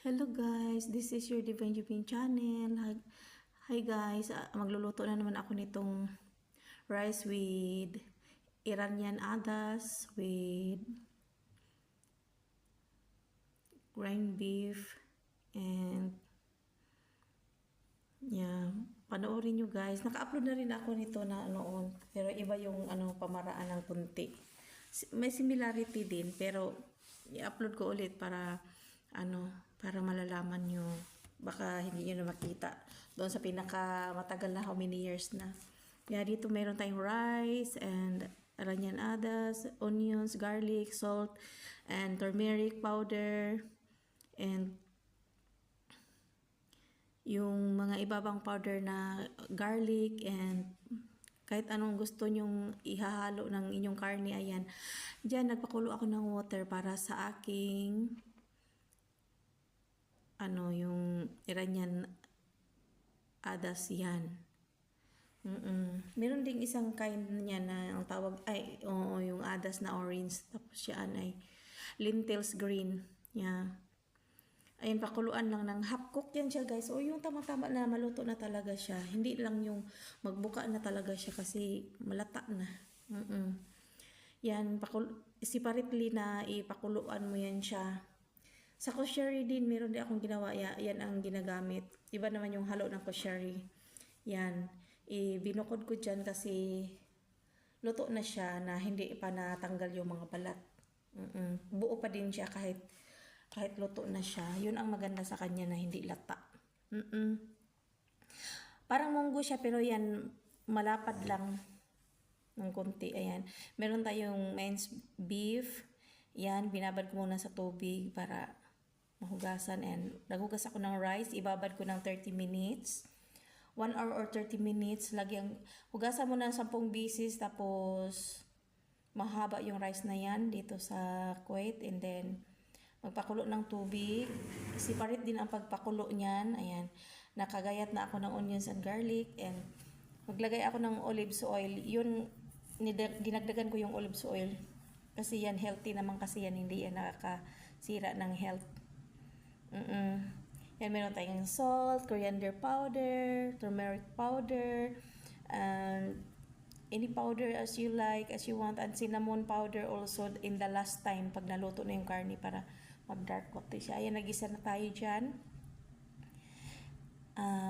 Hello guys, this is your Divine Jupin channel. Hi guys, magluluto na naman ako nitong rice with Iranian adas with grind beef and yeah, panoorin nyo guys. Naka-upload na rin ako nito na noon, pero iba yung pamaraan ng kunti. May similarity din, pero i-upload ko ulit para para malalaman nyo, baka hindi nyo na makita doon sa pinaka matagal na how many years na. Yeah, dito mayroon tayong rice and Iranian adas, onions, garlic, salt, and turmeric powder, and yung mga ibabang powder na garlic, and kahit anong gusto nyong ihahalo ng inyong karne, ayan. Diyan, nagpakulo ako ng water para sa aking yung Iranian adas yan. Meron ding isang kind niya na ang tawag ay yung adas na orange, tapos yan ay lentils green. Yeah. Ayun, pakuluan lang ng half cook yan siya guys. O yung tama-tama na maluto na talaga siya. Hindi lang yung magbuka na talaga siya kasi malata na. Yan, separately na ipakuluan mo yan siya. Sa kosheri din, meron din akong ginawa. Yan ang ginagamit. Iba naman yung halo ng kosheri. Yan. Binukod ko dyan kasi luto na siya na hindi pa natanggal yung mga balat. Buo pa din siya kahit luto na siya. Yun ang maganda sa kanya na hindi lata. Parang munggo siya pero yan malapad lang ng konti. Ayan. Meron tayong minced beef. Yan, binabad ko muna sa tubig para mahugasan, and naghugas ako ng rice, ibabad ko ng 30 minutes. 1 hour or 30 minutes, hugasan mo ng 10 bisis, tapos mahaba yung rice na yan dito sa Kuwait, and then magpakulo ng tubig. Separate din ang pagpakulo niyan. Ayan, nakagayat na ako ng onions and garlic, and maglagay ako ng olives oil. Yun, ginagdagan ko yung olives oil kasi yan healthy naman, kasi yan hindi yan nakakasira ng health. Yan, meron tayong salt, coriander powder, turmeric powder, and any powder as you like, as you want, and cinnamon powder also in the last time pag naluto na yung karne para mag-dark coat siya. Ayan, nag-isa na tayo dyan.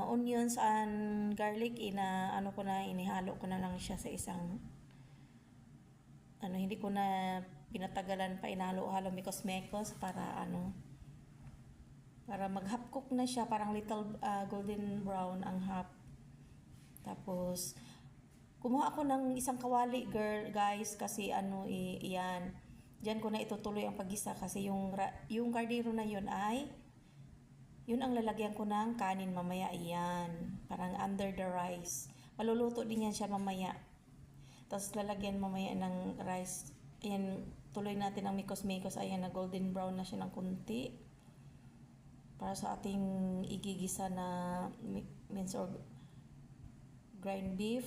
Onions and garlic, inihalo ko na lang siya sa isang hindi ko na pinatagalan pa, inalo-halo mekos-mekos para para mag-half cook na siya, parang little golden brown ang half. Tapos kumuha ako ng isang kawali guys, kasi iyan, diyan ko na itutuloy ang paggisa, kasi yung kardero na yun ang lalagyan ko ng kanin mamaya. Iyan, parang under the rice, maluluto din yan siya mamaya. Tapos lalagyan mamaya ng rice. Ayan, tuloy natin ang mikos-mikos. Ayan, na golden brown na siya ng kunti para sa ating igigisa na minced or grind beef,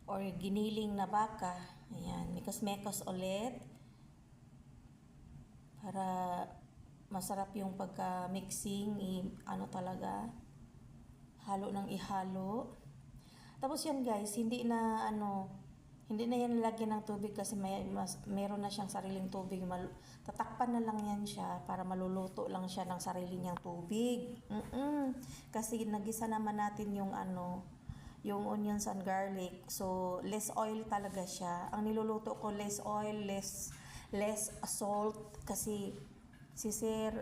or giniling na baka. Ayan, mikos-mikos ulit para masarap yung pagka-mixing. Talaga, halo ng ihalo. Tapos yan guys, hindi na yan lagyan ng tubig kasi meron na siyang sariling tubig. Tatakpan na lang yan siya para maluluto lang siya ng sarili niyang tubig. Kasi nagisa naman natin yung onions and garlic. So less oil talaga siya. Ang niluluto ko, less oil, less salt, kasi si Sir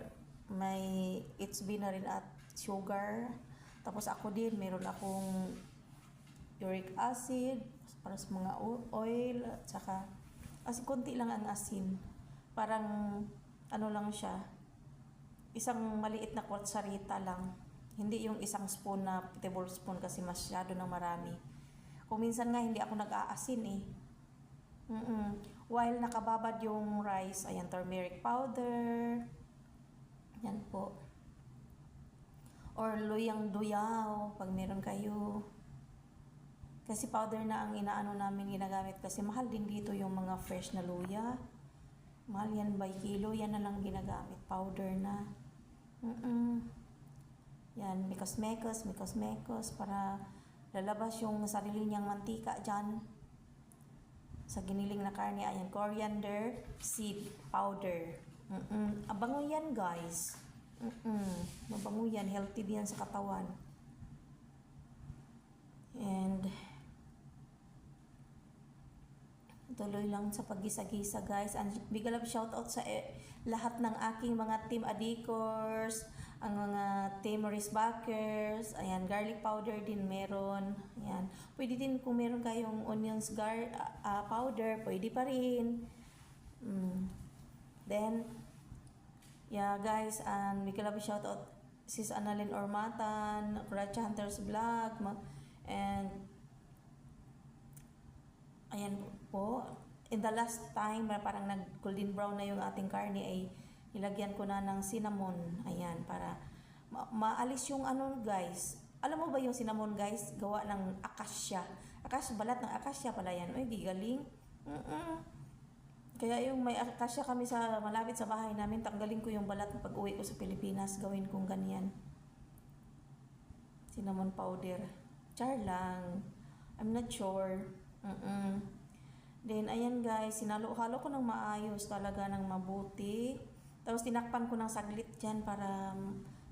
may HB na rin at sugar. Tapos ako din, meron akong uric acid para sa mga oil, at saka konti lang ang asin. Parang lang siya, isang maliit na kutsarita lang, hindi yung isang spoon na tablespoon, kasi masyado na marami. Kung minsan nga hindi ako nag-aasin while nakababad yung rice. Ayan, turmeric powder, yan po, or luyang duyaw pag meron kayo. Kasi powder na ang ginagamit, kasi mahal din dito yung mga fresh na luya. Mahal yan by kilo. Yan na lang ginagamit. Powder na. Yan, mekos-mekos para lalabas yung sarili niyang mantika dyan. Sa giniling na karne, ayan, coriander seed powder. Abango yan, guys. Mabango yan. Healthy din yan sa katawan. And tuloy lang sa paggisa-gisa, guys. And big love shoutout sa lahat ng aking mga team adikors, ang mga team Risbackers. Ayan, garlic powder din meron. Ayan. Pwede din kung meron kayong onions powder, pwede pa rin. Then, yeah, guys, and big love shoutout Sis Annalyn Ormatan, Racha Hunters Vlog, and ayan po, in the last time, parang nag-golden brown na yung ating karne, ay nilagyan ko na ng cinnamon. Ayan, para maalis yung ano, guys. Alam mo ba yung cinnamon, guys? Gawa ng akasya. Balat ng akasya pala yan. Uy, di galing. Kaya yung may akasya kami sa malapit sa bahay namin, tanggalin ko yung balat pag uwi ko sa Pilipinas. Gawin kong ganyan. Cinnamon powder. Char lang. I'm not sure. Then, ayan guys, sinalo-halo ko ng maayos talaga, ng mabuti. Tapos, tinakpan ko ng saglit dyan para,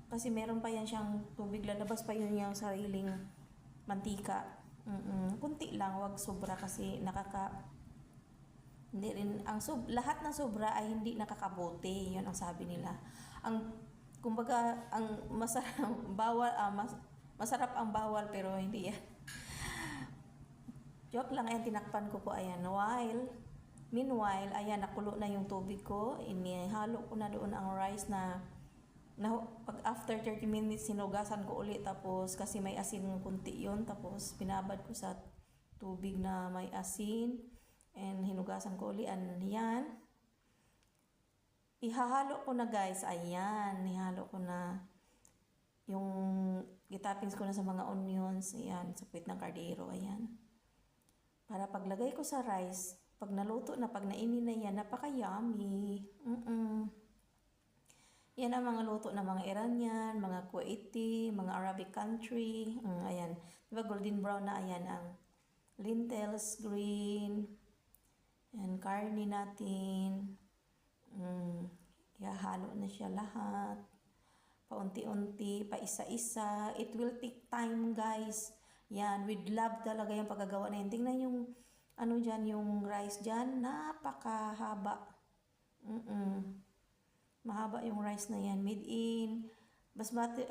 kasi meron pa yan siyang tubig, lalabas pa yun yung sariling mantika. Kunti lang, wag sobra kasi hindi rin, lahat ng sobra ay hindi nakakabuti. Yun ang sabi nila. Kumbaga, ang masarap ang bawal, pero hindi yan. Joke lang, ayan, tinakpan ko po, ayan. Meanwhile, ayan, nakulo na yung tubig ko. Inihalo ko na doon ang rice na pag after 30 minutes, sinugasan ko ulit. Tapos, kasi may asin ng kunti yun. Tapos, pinabad ko sa tubig na may asin. And, hinugasan ko ulit. Ayan. Ihahalo ko na, guys. Ayan, ihalo ko na yung gitoppings ko na sa mga onions. Ayan, sa puwit ng kardero. Ayan. Para paglagay ko sa rice, pag naluto na, pag nainin na yan, napaka-yummy. Yan ang mga luto ng mga Iranian, mga Kuwaiti, mga Arabic country. Ayan. Diba golden brown na, ayan ang lentils, green, and karne natin. Halo na siya lahat. Paunti-unti, pa isa-isa. It will take time, guys. Yan, with love talaga yung paggagawa na yun. Tingnan yung, dyan, yung rice dyan, napakahaba. Mahaba yung rice na yan. Made in basmati,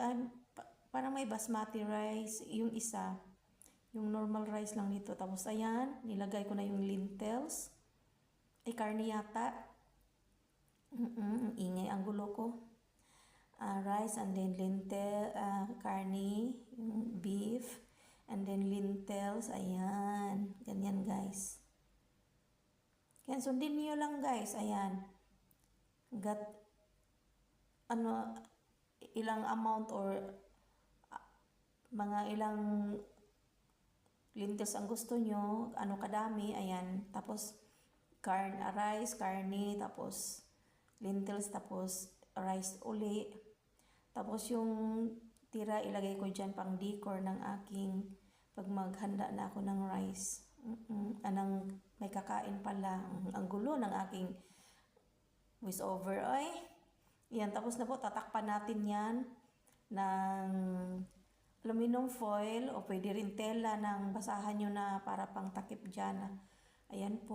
parang may basmati rice, yung isa. Yung normal rice lang dito. Tapos, ayan, nilagay ko na yung lentils. Ay, karne yata. Ingay ang gulo ko. Rice, and then lentil, karne, yung beef. And then lentils, ayan. Ganyan, guys. Yan, sundin niyo lang, guys. Ayan. Ilang amount or mga ilang lentils ang gusto nyo, kadami, ayan. Tapos, rice, karne, tapos lentils, tapos rice uli. Tapos yung tira, ilagay ko dyan pang decor ng aking pag maghanda na ako ng rice. May kakain pala. Ang gulo ng aking voice over. Ay, yan. Tapos na po, tatakpan natin yan ng aluminum foil o pwede rin tela ng basahan nyo na para pang takip dyan. Ayan po.